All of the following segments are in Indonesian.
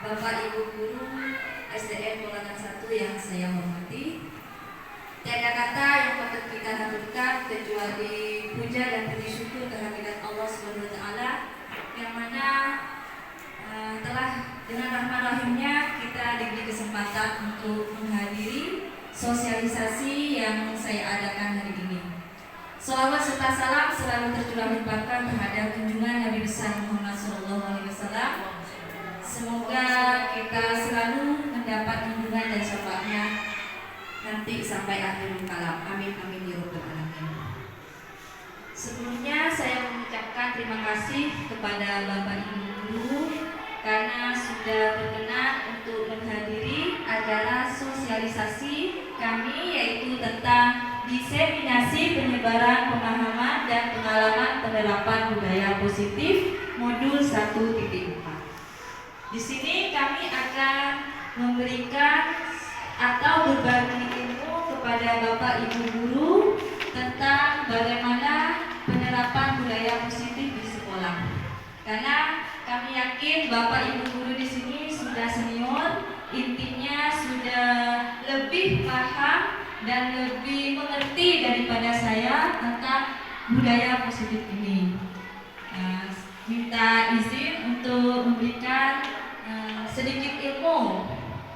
Bapak Ibu Guru SDN Polagan 1 yang saya hormati. Tiada kata yang patut kita haturkan kecuali puja dan puji syukur kehadirat Allah Subhanahu wa taala yang mana telah dengan rahmat rahimnya kita diberi kesempatan untuk menghadiri sosialisasi yang saya adakan hari ini. Salawat serta salam selalu tercurah limpahkan terhadap junjungan Nabi besar Muhammad SAW. Semoga kita selalu mendapat junjungan dan syafaatnya nanti sampai akhir kalam. Amin amin ya rabbal alamin. Sebelumnya saya mengucapkan terima kasih kepada Bapak Ibu Guru karena sudah berkenan untuk menghadiri acara sosialisasi kami, yaitu tentang diseminasi penyebaran pemahaman dan pengalaman penerapan budaya positif modul 1.4. Di sini kami akan memberikan atau berbagi ilmu kepada Bapak Ibu Guru tentang bagaimana penerapan budaya positif di sekolah. Karena kami yakin Bapak Ibu Guru di sini sudah senior, intinya sudah lebih paham dan lebih mengerti daripada saya tentang budaya positif ini. Minta izin untuk memberikan sedikit ilmu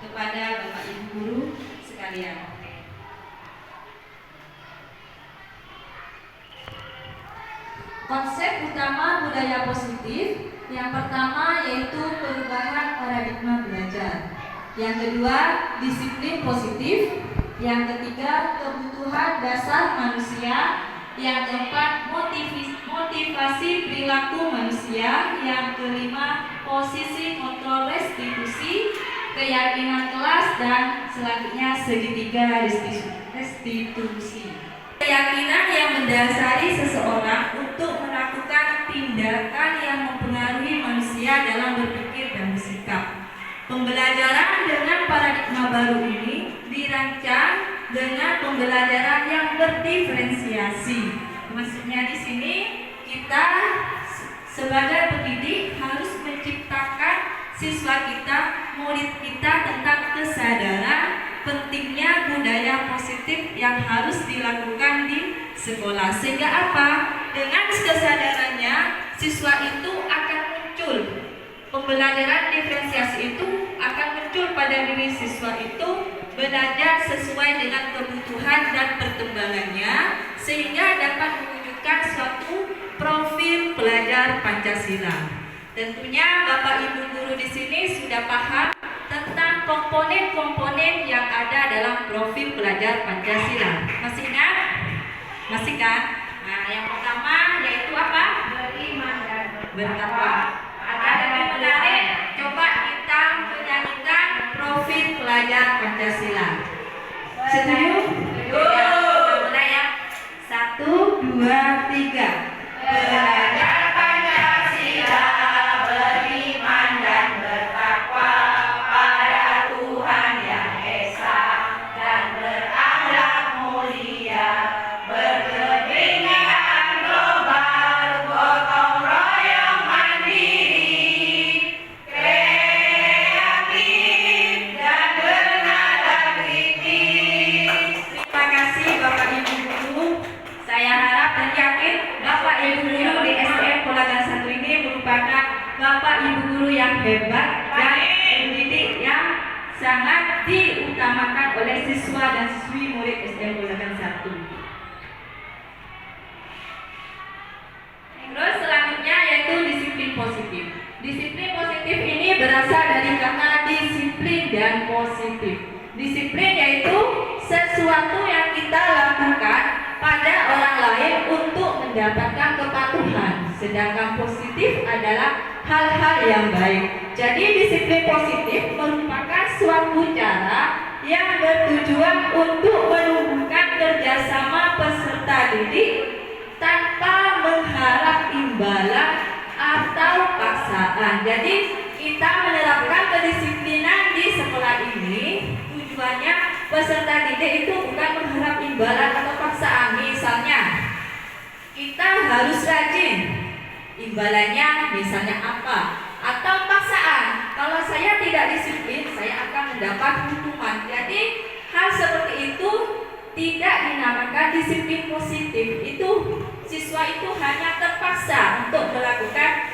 kepada Bapak Ibu Guru sekalian. Konsep utama budaya positif yang pertama yaitu perubahan paradigma belajar. Yang kedua, disiplin positif. Yang ketiga, kebutuhan dasar manusia. Yang keempat, motivasi perilaku manusia. Yang kelima, posisi kontrol restitusi, keyakinan kelas, dan selanjutnya segitiga restitusi. Keyakinan yang mendasari seseorang untuk melakukan tindakan yang mempengaruhi manusia dalam berpikir dan bersikap. Pembelajaran dengan paradigma baru ini dirancang dengan pembelajaran yang berdiferensiasi. Maksudnya di sini kita sebagai pendidik harus menciptakan siswa kita, murid kita tentang kesadaran pentingnya budaya positif yang harus dilakukan di sekolah. Sehingga apa? Dengan kesadarannya siswa itu akan muncul. Pembelajaran diferensiasi itu akan muncul pada diri siswa itu, belajar sesuai dengan kebutuhan dan perkembangannya sehingga dapat mewujudkan suatu profil pelajar Pancasila. Tentunya Bapak Ibu Guru di sini sudah paham tentang komponen-komponen yang ada dalam profil pelajar Pancasila. Masih ingat? Masih kan? Nah, yang pertama yaitu apa? Beriman dan bertakwa. Ada yang menarik, coba kita menyanyikan profil pelajar Pancasila. Setuju? Ya, mulai ya. 1, 2, 3. Belajar Pancasila, beriman dan bertakwa pada Tuhan yang Esa dan berakhlak mulia, berkepentingan global, gotong royong mandiri, kreatif dan bernada kritis. Terima kasih Bapak Ibu Guru. Saya harap dan yakin Bapak Ibu Guru di SDN Polagan 1 ini merupakan Bapak Ibu Guru yang hebat dan pendidik yang sangat diutamakan oleh siswa dan siswi murid SDN Polagan 1. Terus selanjutnya yaitu disiplin positif. Disiplin positif ini berasal dari kata disiplin dan positif. Disiplin yaitu sesuatu yang kita lakukan pada orang lain untuk mendapatkan kepatuhan. Sedangkan positif adalah hal-hal yang baik. Jadi disiplin positif merupakan suatu cara yang bertujuan untuk menumbuhkan kerjasama peserta didik tanpa mengharap imbalan atau paksaan. Jadi kita menerapkan kedisiplinan di sekolah ini tujuannya peserta didik itu bukan mengharap imbalan atau paksaan. Misalnya kita harus rajin, imbalannya misalnya apa? Atau paksaan, kalau saya saya tidak disiplin, saya akan mendapat hukuman. Jadi hal seperti itu tidak dinamakan disiplin positif. Itu siswa itu hanya terpaksa untuk melakukan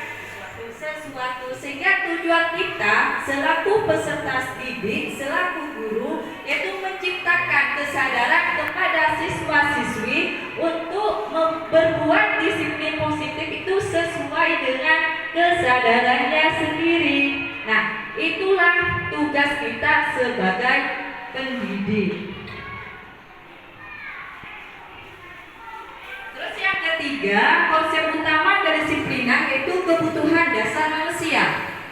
sesuatu, sehingga tujuan kita selaku peserta didik, selaku guru, yaitu menciptakan kesadaran kepada siswa-siswi untuk berbuat disiplin positif itu sesuai dengan kesadarannya sendiri. Nah, itulah tugas kita sebagai pendidik. Terus yang ketiga, konsep utama kedisiplinan yaitu kebutuhan dasar manusia.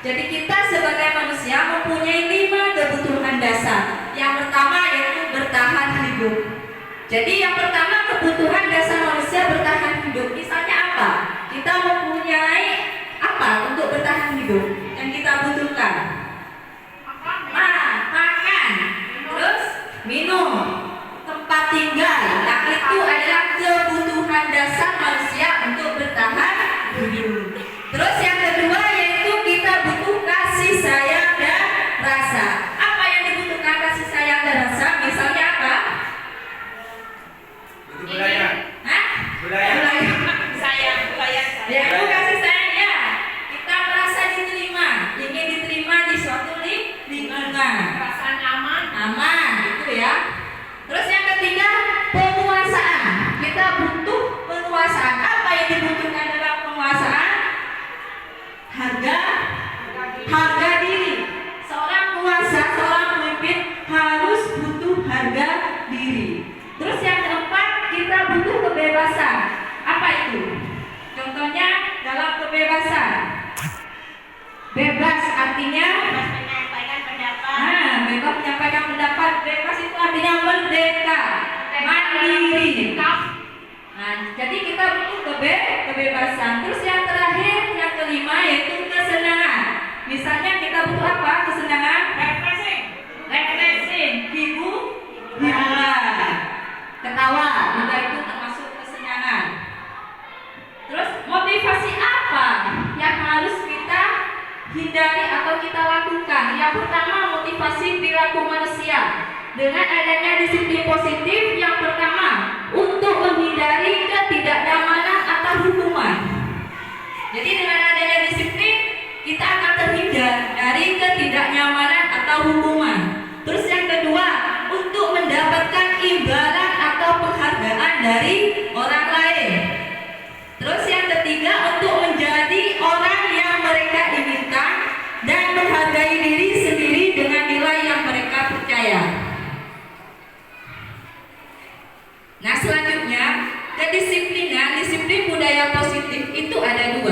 Jadi kita sebagai manusia mempunyai 5 kebutuhan dasar. Yang pertama yaitu bertahan hidup. Jadi yang pertama kebutuhan dasar manusia bertahan hidup. Misalnya apa? Kita mempunyai apa untuk bertahan hidup yang kita butuhkan? Makan, terus minum, tempat tinggal. Nah, itu adalah kebutuhan dasar manusia untuk bertahan hidup. Terus yang kedua yaitu kita butuh kasih sayang dan rasa. Apa yang dibutuhkan kasih sayang dan rasa? Misalnya apa? Budaya. Hah? Budaya. Sayang. Yaitu kasih sayang ya. Kita merasa diterima, ingin diterima di suatu lingkungan. Perasaan Aman, gitu ya. Terus yang ketiga, penguasaan. Kita butuh penguasaan. Apa yang dibutuhkan dalam penguasaan? Harga diri. Seorang penguasa, seorang pemimpin harus butuh harga diri. Terus yang keempat, kita butuh kebebasan. Apa itu? Contohnya dalam kebebasan. Bebas artinya menyampaikan pendapat. bebas menyampaikan pendapat. Bebas itu artinya merdeka, mandiri. Nah, jadi kita butuh kebebasan. Terus yang terakhir, yang kelima yaitu kesenangan. Misalnya kita butuh apa? Kesenangan? Refreshing, hiburan, ketawa. Juga itu termasuk kesenangan. Terus motivasi apa yang harus kita hindari atau kita lakukan? Yang pertama, motivasi perilaku manusia. Dengan adanya disiplin positif, yang pertama untuk menghindari ketidaknyamanan atau hukuman. Jadi dengan adanya disiplin, kita akan terhindar dari ketidaknyamanan atau hukuman. Terus yang kedua, untuk mendapatkan imbalan atau penghargaan dari orang lain. Terus yang ketiga, untuk menjadi orang yang mereka inginkan dan menghargai diri sendiri dengan nilai yang mereka percaya. Nah, selanjutnya, kedisiplinan, disiplin budaya positif itu ada 2.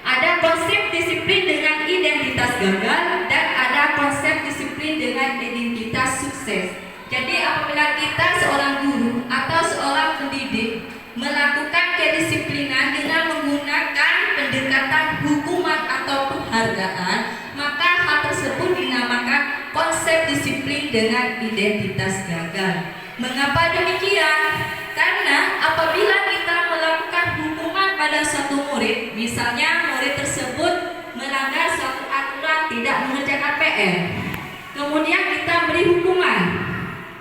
Ada konsep disiplin dengan identitas gagal dan ada konsep disiplin dengan identitas sukses. Jadi apabila kita seorang guru atau seorang pendidik melakukan kedisiplinan dengan menggunakan pendekatan hukuman atau penghargaan, maka hal tersebut dinamakan konsep disiplin dengan identitas gagal. Mengapa demikian? Karena apabila kita melakukan hukuman pada suatu murid, misalnya murid tersebut melanggar suatu aturan tidak mengerjakan PR, kemudian kita beri hukuman.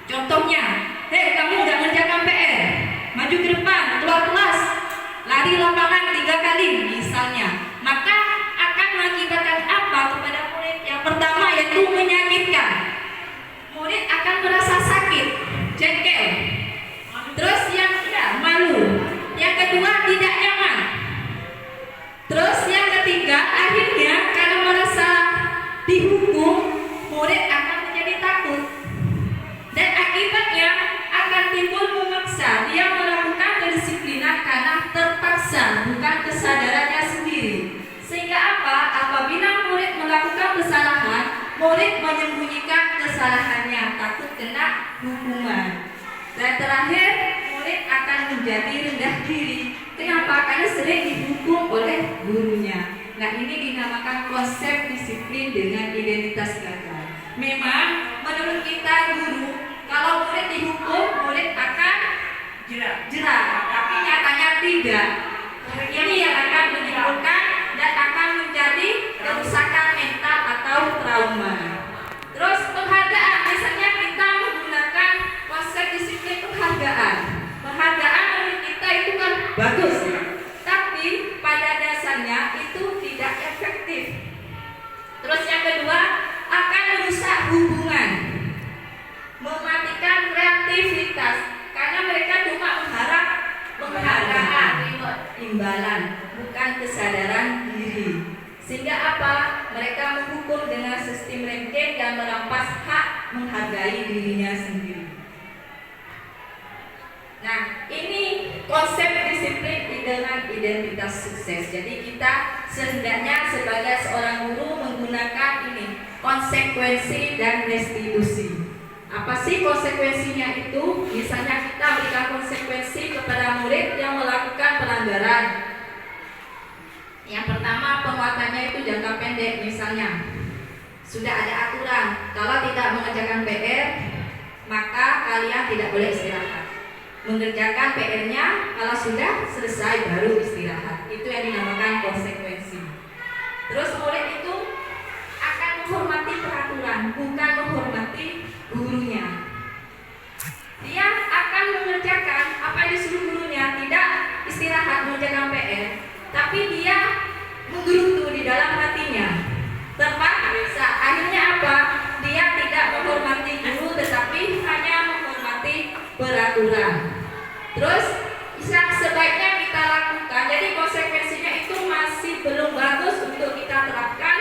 Contohnya, kamu nggak mengerjakan PR, maju ke depan, keluar kelas, lari lapangan 3 kali misalnya, maka akan mengakibatkan apa kepada murid? Yang pertama yaitu menyakitkan. Murid akan merasa sakit, jengkel. Terus yang malu. Yang kedua tidak nyaman. Terus yang ketiga, akhirnya karena merasa dihukum, murid akan menjadi takut. Dan akibatnya akan timbul memaksa. Dia melakukan kedisiplinan karena terpaksa, bukan kesadarannya sendiri. Sehingga apa? Apabila murid melakukan kesalahan, murid menyembunyikan kesalahannya, takut kena hukuman. Dan terakhir, murid akan menjadi rendah diri. Kenapa? Karena sering dihukum oleh gurunya. Nah, ini dinamakan konsep disiplin dengan identitas gagal. Memang menurut kita guru, kalau murid dihukum, murid akan jerah. Tapi nyatanya tidak. Ini yang akan menimbulkan dan akan menjadi kerusakan mental atau bagus. Tapi pada dasarnya itu tidak efektif. Terus yang kedua, akan merusak hubungan, mematikan kreativitas, karena mereka cuma mengharap penghargaan, imbalan, bukan kesadaran diri. Sehingga apa? Mereka menghukum dengan sistem ranking dan merampas hak menghargai dirinya sendiri. Nah, ini konsep disiplin dengan identitas sukses. Jadi kita setidaknya sebagai seorang guru menggunakan ini, konsekuensi dan restitusi. Apa sih konsekuensinya itu? Misalnya kita berikan konsekuensi kepada murid yang melakukan pelanggaran. Yang pertama, penguatannya itu jangka pendek. Misalnya sudah ada aturan, kalau tidak mengerjakan PR maka kalian tidak boleh istirahat. Mengerjakan PR-nya, kalau sudah selesai baru istirahat. Itu yang dinamakan konsekuensi. Terus murid itu akan menghormati peraturan, bukan menghormati gurunya. Dia akan mengerjakan apa yang disuruh gurunya, tidak istirahat mengerjakan PR, tapi dia menggerutu di dalam hatinya. Terpaksa akhirnya apa? Dia tidak menghormati guru, tetapi hanya menghormati peraturan. Terus yang sebaiknya kita lakukan, jadi konsekuensinya itu masih belum bagus untuk kita terapkan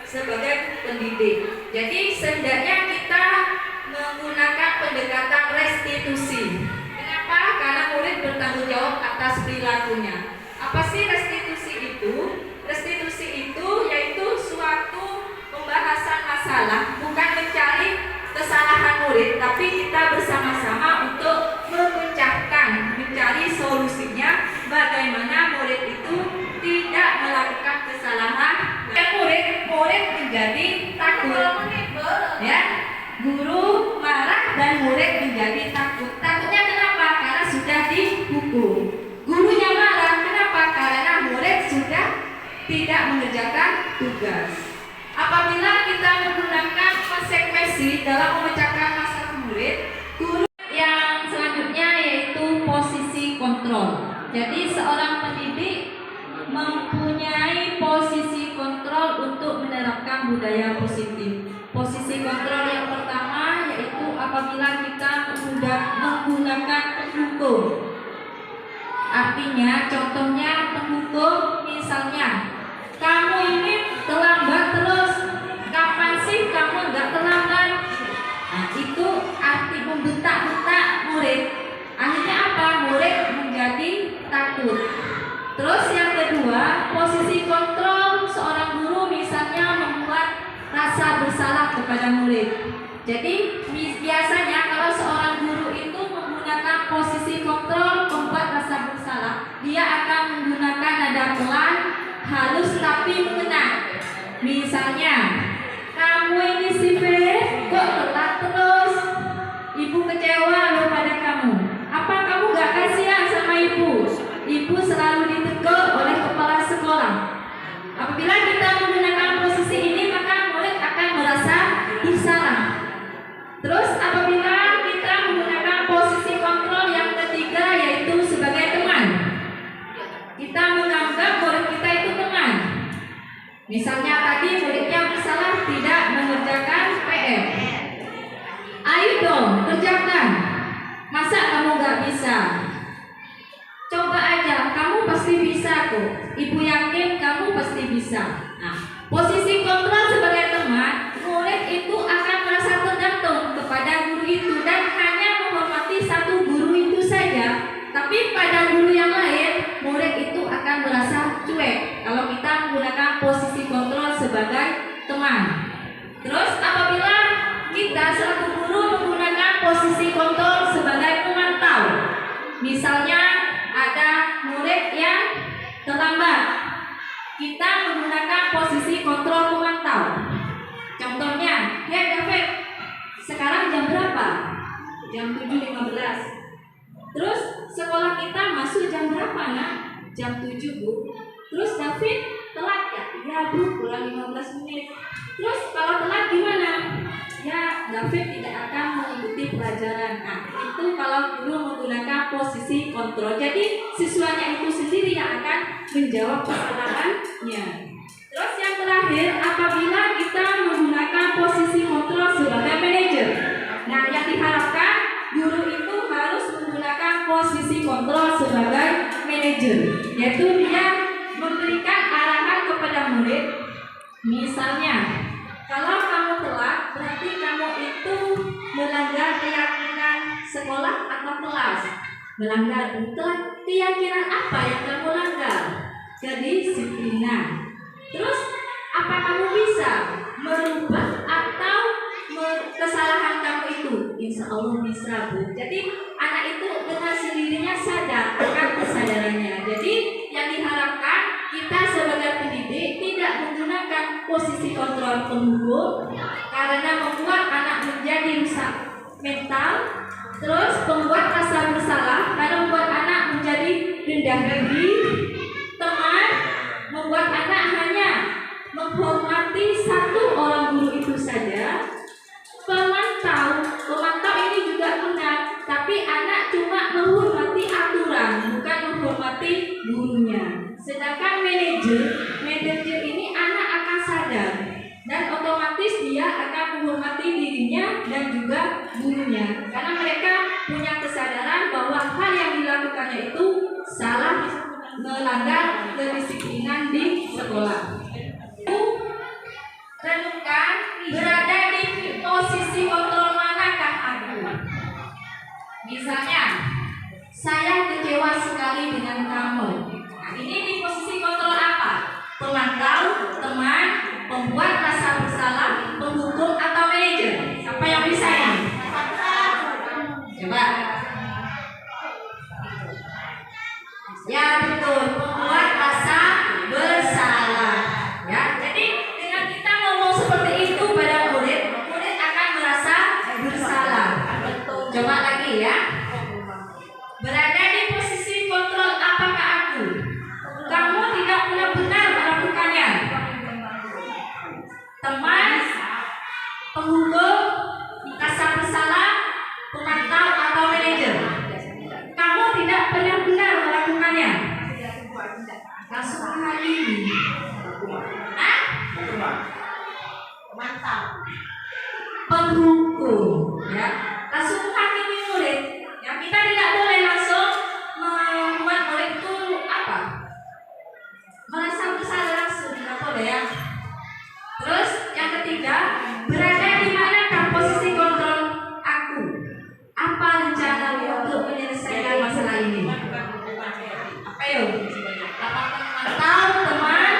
sebagai pendidik. Jadi setidaknya kita menggunakan pendekatan restitusi. Kenapa? Karena murid bertanggung jawab atas perilakunya. Apa sih restitusi itu? Restitusi itu yaitu suatu pembahasan masalah, bukan mencari kesalahan murid, tapi kita bersama-sama untuk memecahkan, mencari solusinya bagaimana murid itu tidak melakukan kesalahan. Murid menjadi takut, ya. Guru marah dan murid menjadi takut. Takutnya kenapa? Karena sudah dihukum. Gurunya marah, kenapa? Karena murid sudah tidak mengerjakan tugas. Apabila kita menggunakan konsekuensi dalam memecahkan masalah murid, guru yang selanjutnya yaitu posisi kontrol. Jadi seorang pendidik mempunyai posisi kontrol untuk menerapkan budaya positif. Posisi kontrol yang pertama yaitu apabila kita sudah menggunakan penghukum. Artinya, contohnya penghukum, misalnya kamu ini terlambat terus, kapan sih kamu nggak terlambat? Nah, itu arti membentak-bentak murid. Akhirnya apa? Murid menjadi takut. Terus yang kedua, posisi kontrol seorang guru misalnya membuat rasa bersalah kepada murid. Jadi biasanya kalau seorang guru itu menggunakan posisi kontrol membuat rasa bersalah, dia akan menggunakan nada pelan, halus tapi mengena. Misalnya, kamu ini si B, kok telat terus? Ibu kecewa loh pada kamu. Apa kamu gak kasihan sama ibu? Ibu selalu ditegur oleh kepala sekolah. Apabila kita menggunakan posisi ini, maka murid akan merasa bersalah. Terus apabila kita menggunakan posisi kontrol yang ketiga yaitu sebagai teman, kita menganggap murid kita itu teman. Misalnya tadi muridnya bersalah tidak mengerjakan PR. Ayo dong, kerjakan. Masa kamu gak bisa? Coba aja, kamu pasti bisa kok. Ibu yakin kamu pasti bisa. Nah, posisi kontrol sebagai teman, murid itu akan merasa tergantung kepada guru itu dan hanya menghormati satu guru itu saja. Tapi pada guru yang lain, murid itu akan merasa cuek kalau kita menggunakan posisi kontrol sebagai teman. Terus apabila kita selaku guru menggunakan posisi kontrol sebagai pemantau, misalnya ada murid yang terlambat, kita menggunakan posisi kontrol pemantau. Contohnya, David, sekarang jam berapa? Jam 7.15. Terus sekolah kita masuk jam berapa, nak? Jam 7, Bu. Terus David, telat ya? Iya Bu, kurang 15 menit. Terus kalau telat gimana? Ya, David tidak akan mengikuti pelajaran. Nah, itu kalau guru menggunakan posisi kontrol. Jadi siswanya itu sendiri yang akan menjawab kesalahannya. Terus yang terakhir, apabila kita menggunakan posisi kontrol sebagai manajer. Nah, yang diharapkan guru itu harus menggunakan posisi kontrol sebagai manajer, yaitu dia memberikan arahan kepada murid. Misalnya, kalau kamu telat, berarti kamu itu melanggar keyakinan sekolah atau kelas. Melanggar keyakinan apa yang kamu langgar? Kedisiplinan. Terus, apa kamu bisa merubah atau kesalahan kamu itu? Insya Allah bisa Bu. Jadi anak itu dengan sendirinya sadar akan kesadarannya. Jadi yang diharapkan kita sebagai pendidik tidak menggunakan posisi kontrol penghukum karena membuat anak menjadi rusak mental, terus membuat rasa bersalah karena membuat anak menjadi rendah diri, teman, membuat anak hanya menghormati satu orang guru itu saja. Pemantau ini juga benar, tapi anak cuma menghormati aturan, bukan menghormati gurunya. Sedangkan manajer ini anak akan sadar dan otomatis dia akan menghormati dirinya dan juga gurunya, karena mereka punya kesadaran bahwa hal yang dilakukannya itu salah, melanggar kedisiplinan di sekolah. Renungkan, berada di posisi kontrol manakah aku? Misalnya, saya kecewa sekali dengan kamu. Nah, ini di posisi kontrol apa? Pemantau, teman, pembuat rasa bersalah, penghukum, atau manajer? Siapa yang bisa ini? Coba. Ya betul, pembuat rasa bersalah. Ya, jadi dengan kita ngomong seperti itu pada murid akan merasa bersalah. Coba lagi ya. Berada di posisi kontrol apakah aku? Kamu tidak benar-benar melakukannya. Teman, penghukum, rasa bersalah, pemantau atau manajer? Kamu tidak benar-benar melakukannya. Langsung hari ini. Hah? Pemantau. Penghukum, ya. Langsung menghakimi murid. Ya, kita tidak boleh langsung membuat murid itu apa? Merasa bersalah langsung, tidak boleh ya. Terus yang ketiga, berada di manakah posisi kontrol aku? Apa rencana untuk menyelesaikan masalah ini? Apa yuk? Apakah pemantau, teman,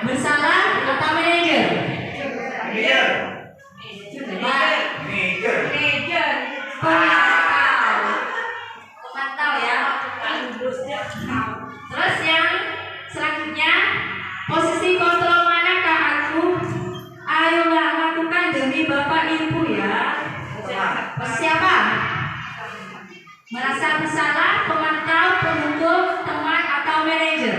bersalah atau manajer? Manajer. Pemantau ya. Terus yang selanjutnya, posisi kontrol manakah aku? Ayolah lakukan demi Bapak Ibu ya. Siapa? Merasa bersalah, pemantau, penghukum, teman atau manajer?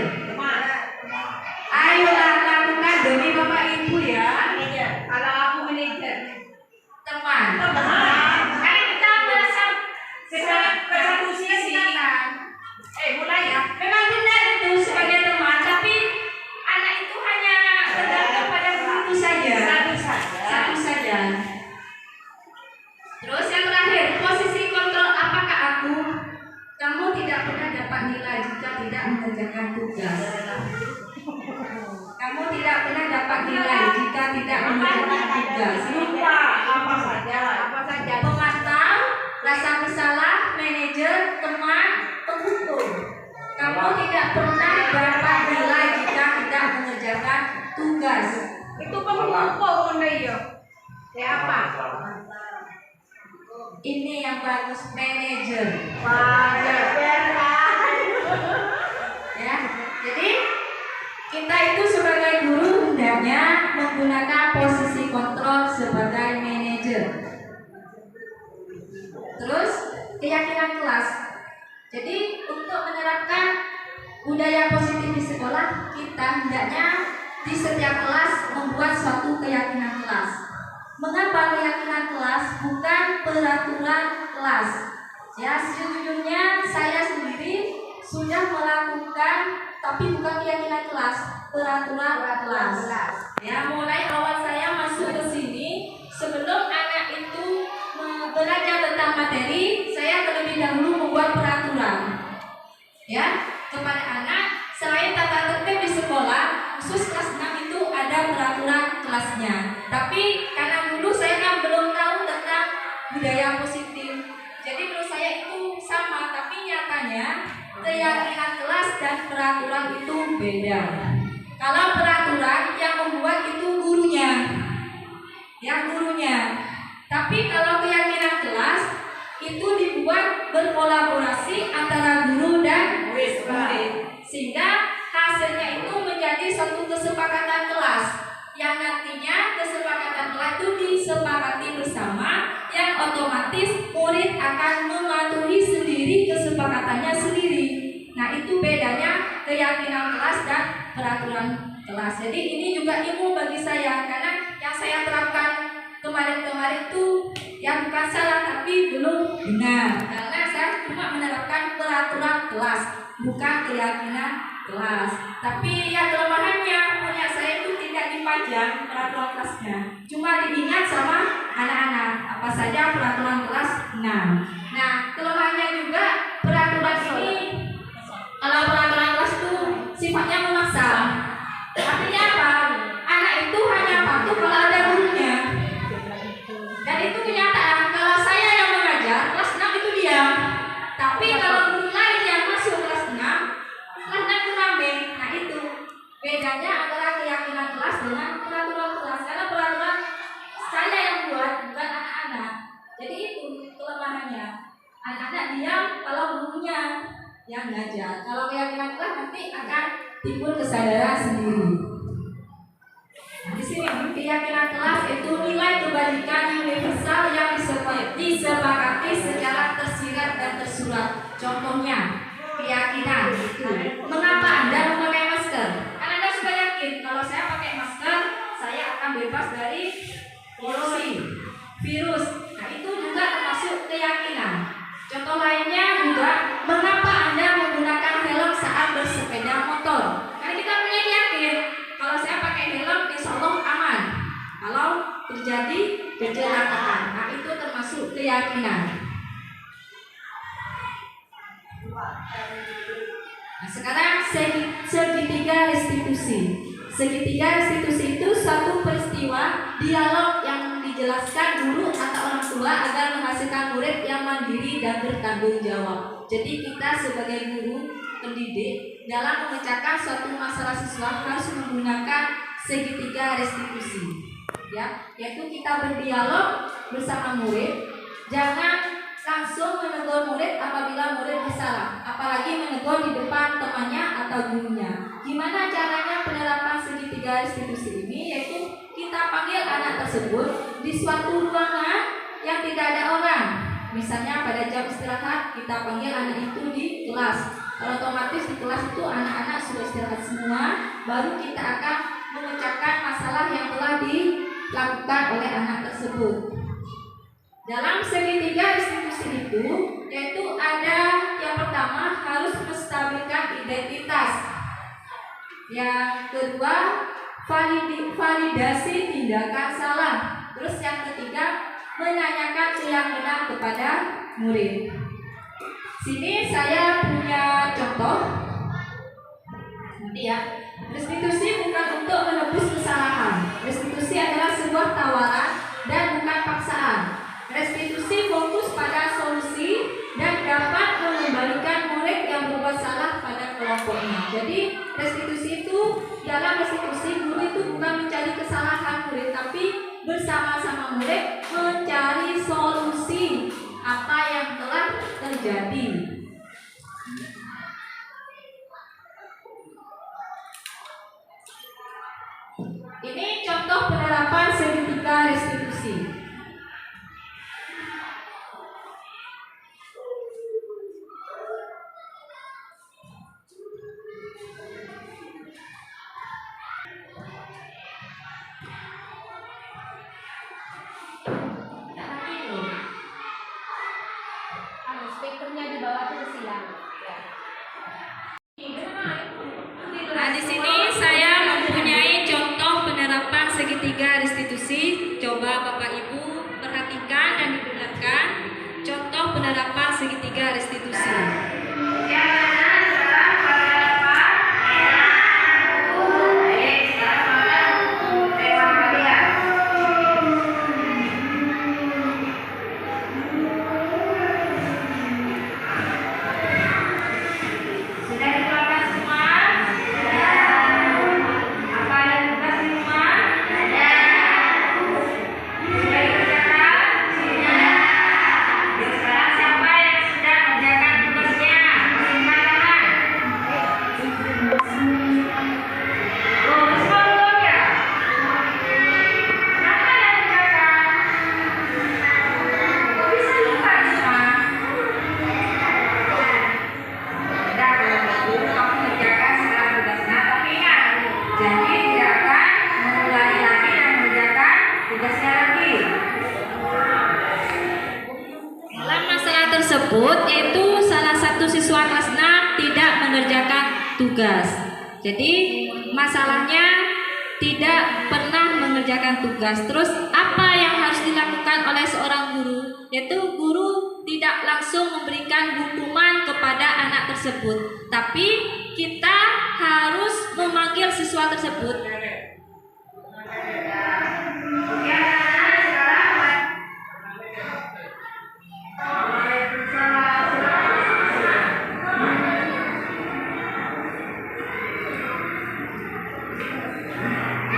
Ayolah lakukan demi Bapak Ibu ya. Kalau aku manajer, Teman. kan kita merasa Satu sisi. mulai ya. Memang benar itu sebagai teman, tapi anak itu hanya bergantung pada guru itu saja. Satu saja. Terus yang terakhir, posisi kontrol apakah aku? Kamu tidak pernah dapat nilai jika tidak mengerjakan tugas. Kamu tidak pernah dapat nilai jika tidak mengerjakan tugas. Apa saja. Pemantau, rasa bersalah, manajer, teman, penghukum. Kamu tidak pernah dapat nilai jika tidak mengerjakan tugas. Itu penghukum ya. Ya apa? Ini yang bagus, manajer. Ya, jadi kita itu sebagai guru hendaknya menggunakan posisi kontrol sebagai manajer. Terus keyakinan kelas. Jadi untuk menerapkan budaya positif di sekolah, kita hendaknya di setiap kelas membuat suatu keyakinan kelas. Mengapa keyakinan kelas bukan peraturan kelas? Ya, sejujurnya saya sendiri sudah melakukan, tapi bukan keyakinan kelas, peraturan kelas. Ya, mulai awal saya masuk ke sini, sebelum anak itu belajar tentang materi, saya terlebih dahulu membuat peraturan. Ya, kepada anak, selain tata tertib di sekolah, khusus kelas 6 itu ada peraturan kelasnya. Tapi karena dulu saya kan belum tahu tentang budaya positif, jadi menurut saya itu sama, tapi nyatanya keyakinan kelas dan peraturan itu beda. Kalau peraturan yang membuat itu gurunya, tapi kalau keyakinan kelas itu dibuat berkolaborasi antara guru dan murid, sehingga hasilnya itu menjadi suatu kesepakatan kelas yang nantinya kesepakatan kelas itu disepakati bersama, yang otomatis murid akan mematuhi sendiri kesepakatannya sendiri. Nah, itu bedanya keyakinan kelas dan peraturan kelas. Jadi ini juga ilmu bagi saya, karena yang saya terapkan kemarin itu yang bukan salah tapi belum benar, karena saya cuma menerapkan peraturan kelas, bukan keyakinan kelas. Tapi ya kelemahannya punya saya itu tidak dipajang peraturan kelasnya, cuma diingat sama anak-anak apa saja peraturan kelas 6. Nah, kelemahannya juga peraturan ini, kalau peraturan kelas itu sifatnya memaksa. Artinya apa? Anak itu hanya patuh kalau ada gurunya. Dan itu kenyataan, kalau saya yang mengajar kelas 6 itu diam. Tapi kalau guru lain yang masuk kelas 6 itu rame. Nah, itu bedanya antara keyakinan kelas dengan peraturan kelas. Karena peraturan saya yang buat, bukan anak-anak. Jadi itu kelemahannya. Anak-anak diam kalau gurunya yang ngajar. Kalau keyakinan kelas nanti akan timbul kesadaran sendiri. Nah, di sini keyakinan kelas itu nilai kebajikan universal yang disepakati secara tersirat dan tersurat. Contohnya keyakinan itu. Mengapa Anda memakai masker? Karena Anda sudah yakin kalau saya pakai masker saya akan bebas dari polusi, virus. Nah, itu juga termasuk keyakinan. Contoh lainnya juga, mengapa Anda menggunakan helm saat bersepeda motor? Karena kita punya yakin kalau saya pakai helm insya Allah aman kalau terjadi kecelakaan. Nah, itu termasuk keyakinan. Nah, sekarang segitiga restitusi. Segitiga restitusi itu suatu peristiwa dialog yang dijelaskan guru atau orang tua agar menghasilkan murid yang mandiri dan bertanggung jawab. Jadi kita sebagai guru pendidik dalam memecahkan suatu masalah siswa harus menggunakan segitiga restitusi. Ya, yaitu kita berdialog bersama murid, jangan langsung menegur murid apabila murid bersalah, apalagi menegur di depan temannya atau gurunya. Gimana caranya penerapan segitiga restitusi ini? Yaitu kita panggil anak tersebut di suatu ruangan yang tidak ada orang. Misalnya pada jam istirahat kita panggil anak itu di kelas. Kalau otomatis di kelas itu anak-anak sudah istirahat semua, baru kita akan memecahkan masalah yang telah dilakukan oleh anak tersebut. Dalam segitiga restitusi itu, yaitu ada yang pertama harus menstabilkan identitas. Yang kedua, validasi tindakan salah. Terus yang ketiga, menanyakan keyakinan kepada murid. Sini saya punya contoh. Nanti ya. Restitusi bukan untuk menebus kesalahan. Restitusi adalah sebuah tawaran dan bukan paksaan. Restitusi fokus pada solusi dan dapat mengembalikan murid yang berbuat salah pada kelompoknya. Jadi restitusi itu, dalam restitusi guru itu bukan mencari kesalahan murid, tapi bersama-sama murid mencari solusi apa yang telah terjadi. Ini contoh penerapan segitiga restitusi. tugas. Jadi masalahnya tidak pernah mengerjakan tugas. Terus apa yang harus dilakukan oleh seorang guru? Yaitu guru tidak langsung memberikan hukuman kepada anak tersebut, tapi kita harus memanggil siswa tersebut.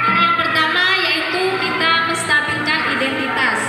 Yang pertama yaitu kita menstabilkan identitas.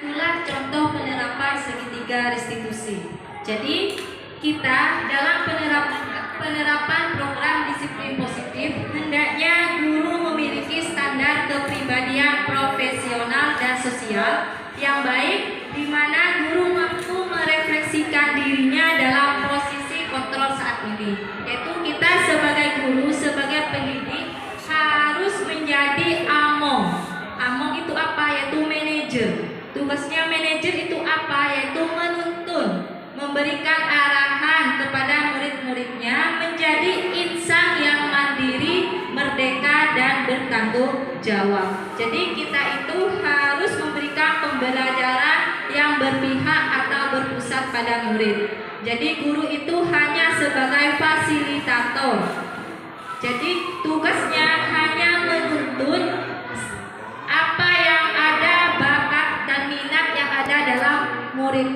Itulah contoh penerapan segitiga restitusi. Jadi kita dalam penerapan program disiplin positif hendaknya guru memiliki standar kepribadian profesional dan sosial yang baik, di mana guru mampu merefleksikan dirinya dalam posisi kontrol saat ini. Yaitu kita sebagai guru, sebagai pendidik harus menjadi among. Among itu apa? Yaitu manajer. Tugasnya manajer itu apa? Yaitu menuntun, memberikan arahan kepada murid-muridnya menjadi insan yang mandiri, merdeka, dan bertanggung jawab. Jadi kita itu harus memberikan pembelajaran yang berpihak atau berpusat pada murid. Jadi guru itu hanya sebagai fasilitator. Jadi tugasnya hanya menuntun apa yang ada, bakat dan minat yang ada dalam murid.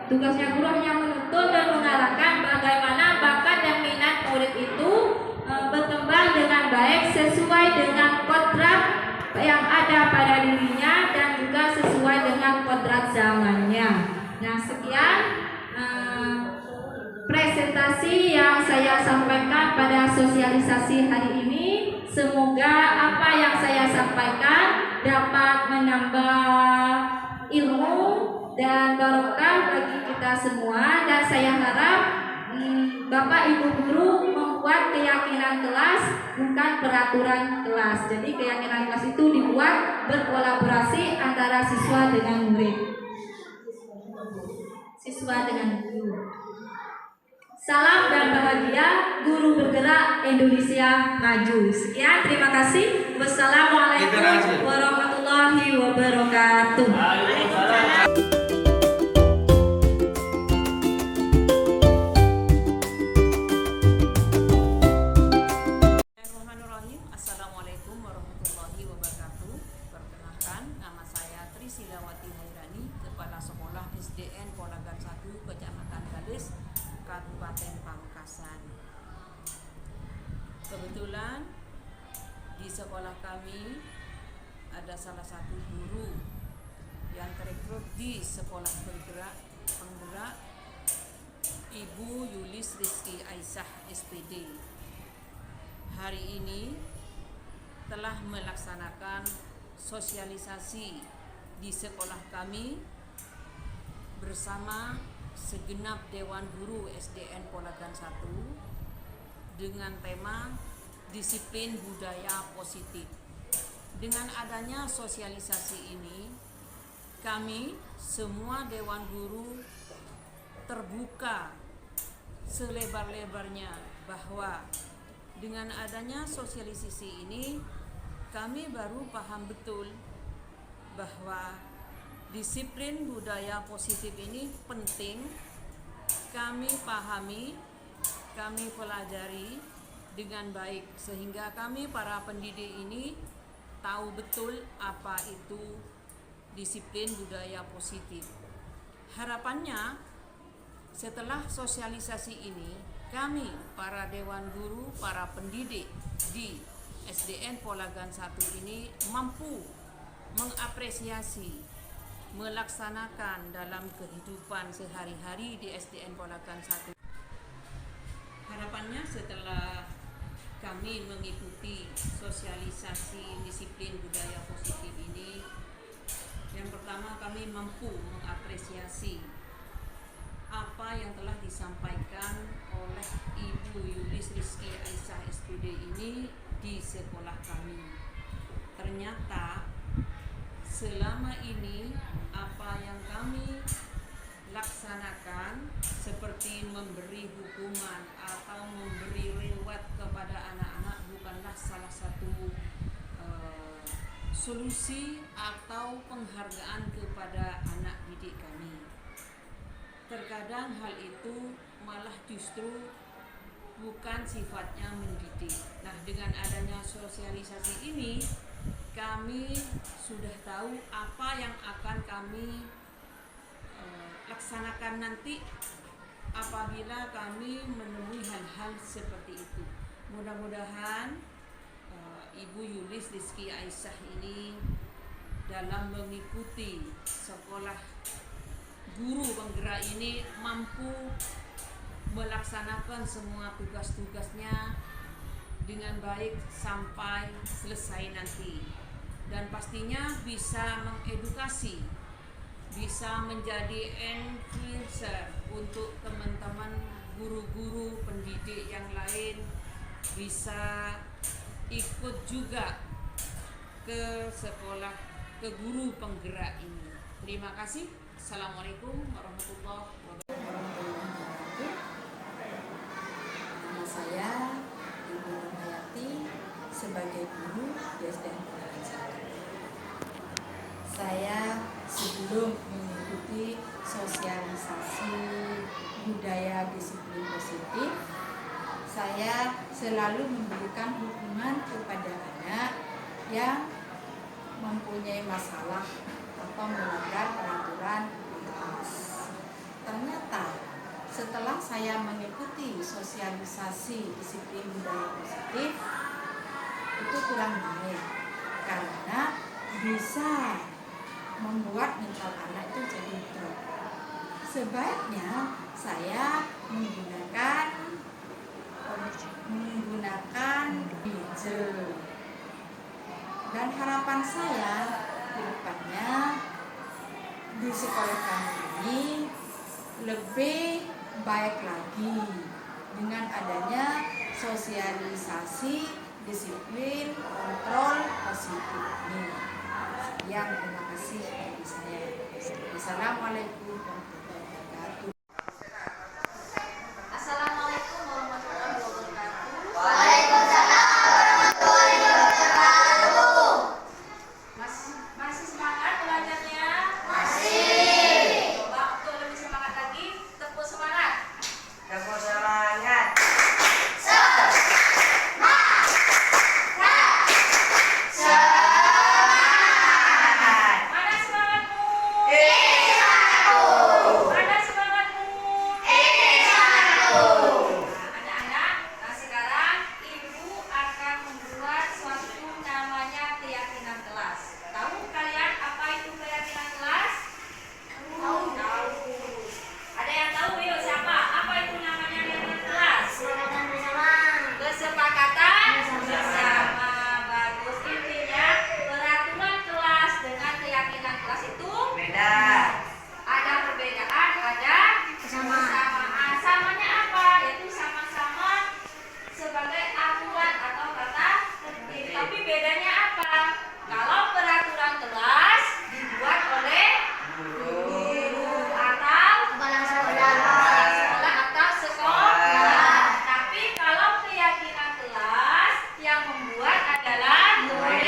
Tugasnya guru hanya menuntun dan mengarahkan bagaimana bakat dan minat murid itu berkembang dengan baik sesuai dengan kodrat yang ada pada dirinya dan juga sesuai dengan kodrat zamannya. Nah, sekian presentasi yang saya sampaikan pada sosialisasi hari ini. Semoga apa yang saya sampaikan dapat menambah ilmu dan barokah bagi kita semua, dan saya harap Bapak Ibu guru membuat keyakinan kelas bukan peraturan kelas. Jadi keyakinan kelas itu dibuat berkolaborasi antara siswa dengan murid, siswa dengan guru. Salam dan bahagia, guru bergerak Indonesia maju. Sekian, terima kasih. Wassalamualaikum warahmatullahi wabarakatuh. Bismillahirrahmanirrahim. Assalamualaikum warahmatullahi wabarakatuh. Perkenalkan, nama saya Trisilawati Hairani, Kepala Sekolah SDN Polagan 1, Kecamatan Galis, Kabupaten Pamekasan. Kebetulan di sekolah kami ada salah satu guru yang terekrut di sekolah penggerak Ibu Yulis Rizky Aisyah SPD. Hari ini telah melaksanakan sosialisasi di sekolah kami bersama segenap Dewan Guru SDN Polagan 1 dengan tema disiplin budaya positif. Dengan adanya sosialisasi ini, kami semua Dewan Guru terbuka selebar-lebarnya bahwa dengan adanya sosialisasi ini kami baru paham betul bahwa disiplin budaya positif ini penting kami pahami, kami pelajari dengan baik sehingga kami para pendidik ini tahu betul apa itu disiplin budaya positif. Harapannya setelah sosialisasi ini kami para Dewan Guru, para pendidik di SDN Polagan 1 ini mampu mengapresiasi, melaksanakan dalam kehidupan sehari-hari di SDN Polagan 1. Harapannya setelah kami mengikuti sosialisasi disiplin budaya positif ini, yang pertama kami mampu mengapresiasi apa yang telah disampaikan oleh Ibu Yulis Rizky Aisyah SPD ini di sekolah kami. Ternyata selama ini apa yang kami laksanakan seperti memberi hukuman atau memberi reward kepada anak-anak bukanlah salah satu solusi atau penghargaan kepada anak didik kami. Terkadang hal itu malah justru bukan sifatnya mendidik. Nah, dengan adanya sosialisasi ini kami sudah tahu apa yang akan kami laksanakan nanti apabila kami menemui hal-hal seperti itu. Mudah-mudahan Ibu Yulis Rizky Aisyah ini dalam mengikuti sekolah guru penggerak ini mampu melaksanakan semua tugas-tugasnya dengan baik sampai selesai nanti, dan pastinya bisa mengedukasi, bisa menjadi influencer untuk teman-teman guru-guru pendidik yang lain, bisa ikut juga ke sekolah, ke guru penggerak ini. Terima kasih. Assalamualaikum warahmatullahi wabarakatuh. Nama saya Ibu Nurhayati sebagai guru di SDN Polagan 1. Saya sebelum mengikuti sosialisasi budaya disiplin positif, saya selalu memberikan hukuman kepada anak yang mempunyai masalah atau melanggar peraturan kelas. Ternyata setelah saya mengikuti sosialisasi disiplin budaya positif, itu kurang baik karena bisa membuat mental anak itu jadi drop. Sebaiknya saya menggunakan hijau. Dan harapan saya ke depannya di sekolah kami ini lebih baik lagi dengan adanya sosialisasi disiplin kontrol positif ini. Yang terima kasih dari saya. Assalamualaikum warahmatullahi wabarakatuh. Assalamualaikum membuat adalah murid.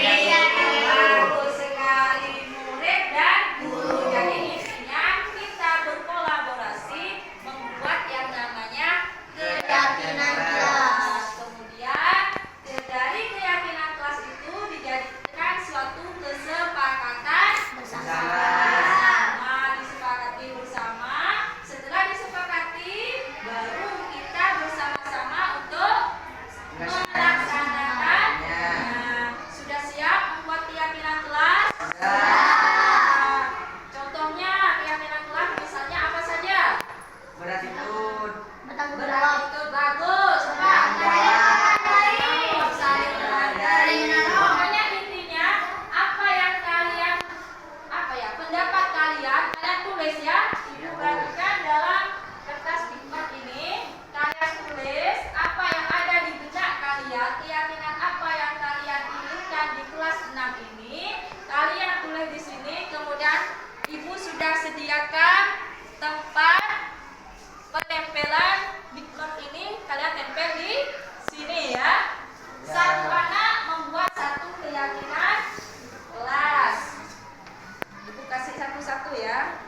Bagus sekali, murid dan guru. Jadi intinya kita berkolaborasi membuat yang namanya keyakinan kelas. Kemudian dari keyakinan kelas itu dijadikan suatu kesepakatan bersama. Disepakati bersama. Setelah disepakati, baru kita bersama-sama untuk melaksanakan. Sudah siap membuat keyakinan kelas? Contohnya keyakinan kelas misalnya apa saja? Beratitude. Beratitude bagus. Saling menghargai. Pokoknya intinya apa yang kalian pendapat kalian tulis ya. Ibu perhatikan dalam kertas bikmat ini kalian tulis apa yang ada di benak kalian, keyakinan apa yang kalian inginkan di kelas 6 ini kalian tulis di sini. Kemudian ibu sudah sediakan tempat penempelan bikmat ini, kalian tempel di sini ya. Satu anak membuat satu keyakinan kelas. Ibu kasih satu-satu ya.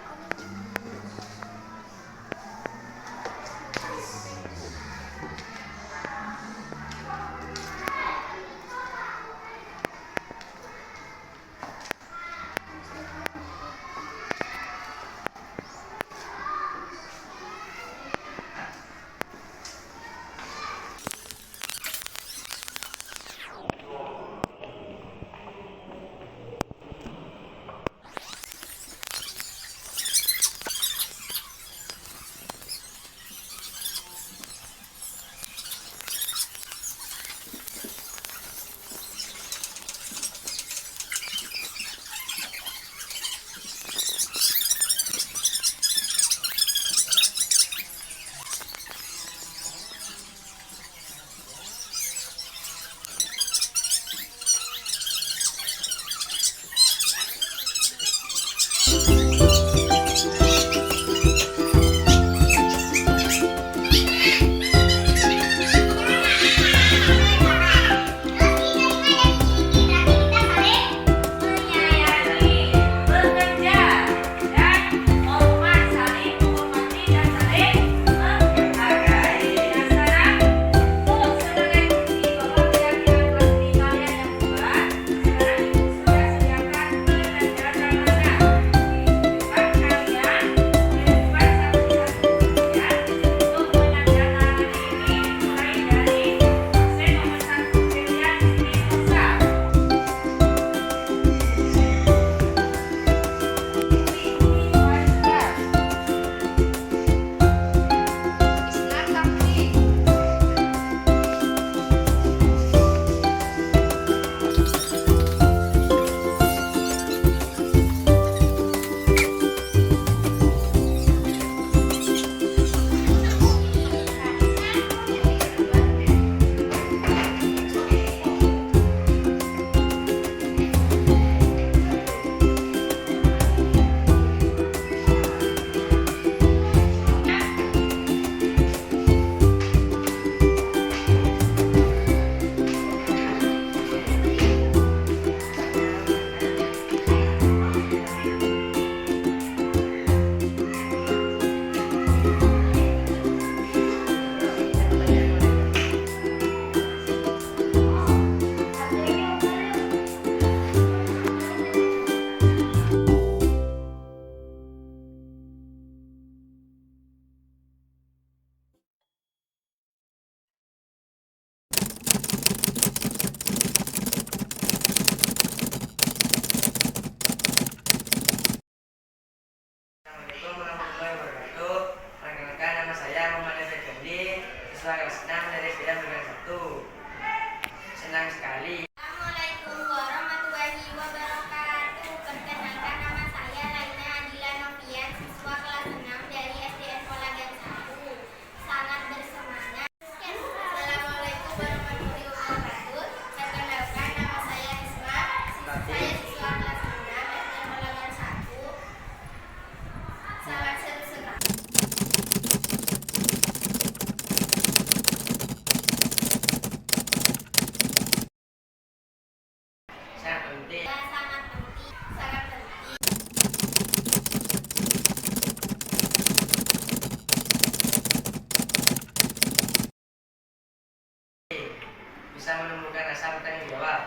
menunjukkan rasa bertanggung jawab.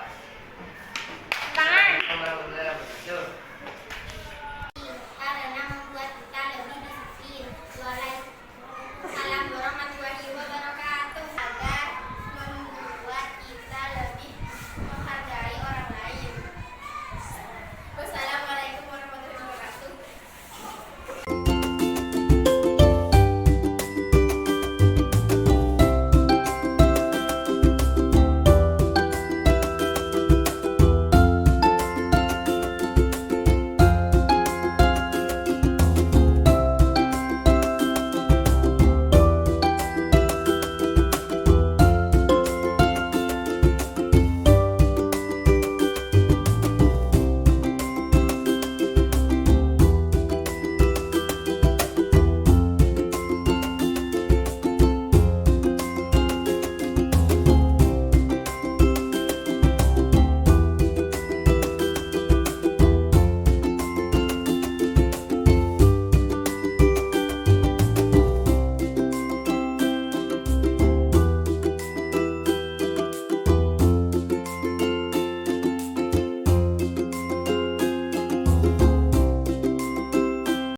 Tangan. Assalamualaikum warahmatullahi wabarakatuh.